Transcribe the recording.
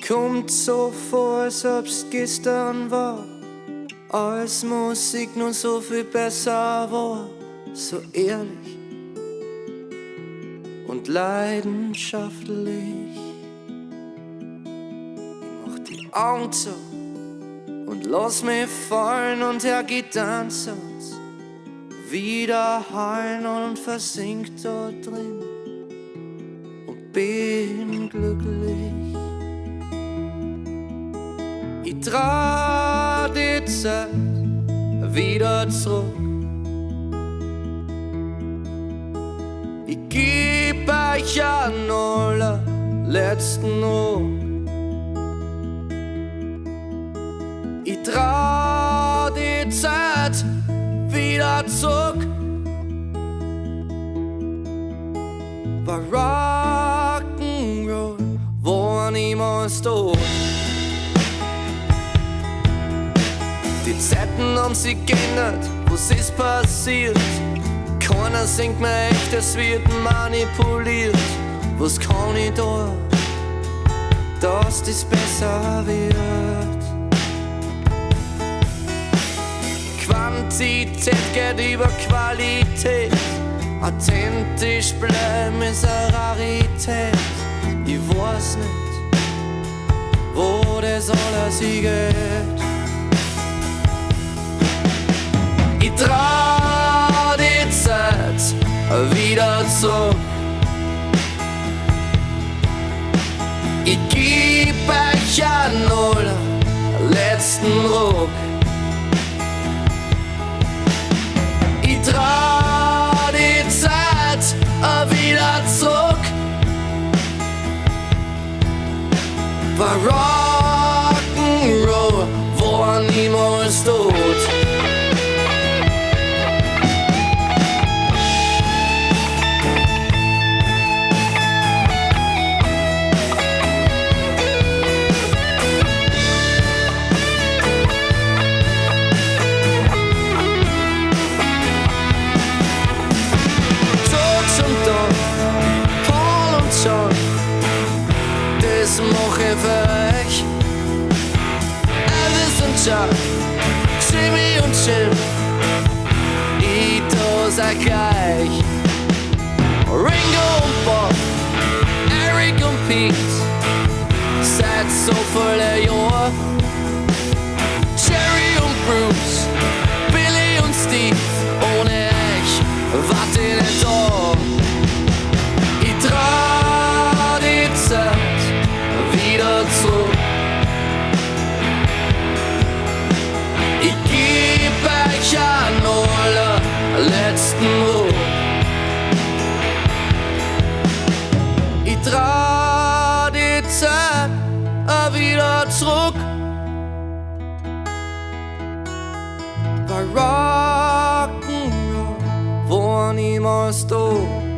kommt so vor, als ob's gestern war, als Musik nur so viel besser war, so ehrlich und leidenschaftlich. Ich mach die Augen zu und lass mich fallen und er geht dann so wieder hallen und versinkt dort drin und bin glücklich. Ich drah die Zeit wieder zruck. Ich geb euch einen allerletzten Ruck. Ich drah die Zeit wieder zurück. War Rock'n'Roll, war niemals tot. Die Zeiten haben sich geändert, was ist passiert? Keiner singt mehr echt, es wird manipuliert. Was kann ich da, dass das besser wird? Quantität geht über Qualität. Authentisch bleiben ist eine Rarität. Ich weiß nicht, wo das alles hingeht. Ich drah die Zeit wieder zurück. Ich geb euch einen allerletzten Ruck. Ich drah die Zeit wieder zurück. War Rock'n'Roll, war niemals tot. Das mach ich für euch. Elvis und Chuck, Jimmy und Jim, ich tu's euch gleich. Ringo und Bob, Eric und Pete, seit so viele Jahren. Jerry und Bruce, Billy und Steve, ohne euch wart ich nicht da. Ich drah die Zeit wieder zurück. Ich geb euch einen allerletzten Ruck. Ich drah die Zeit wieder zurück. War Rock'n'Roll, war niemals tot.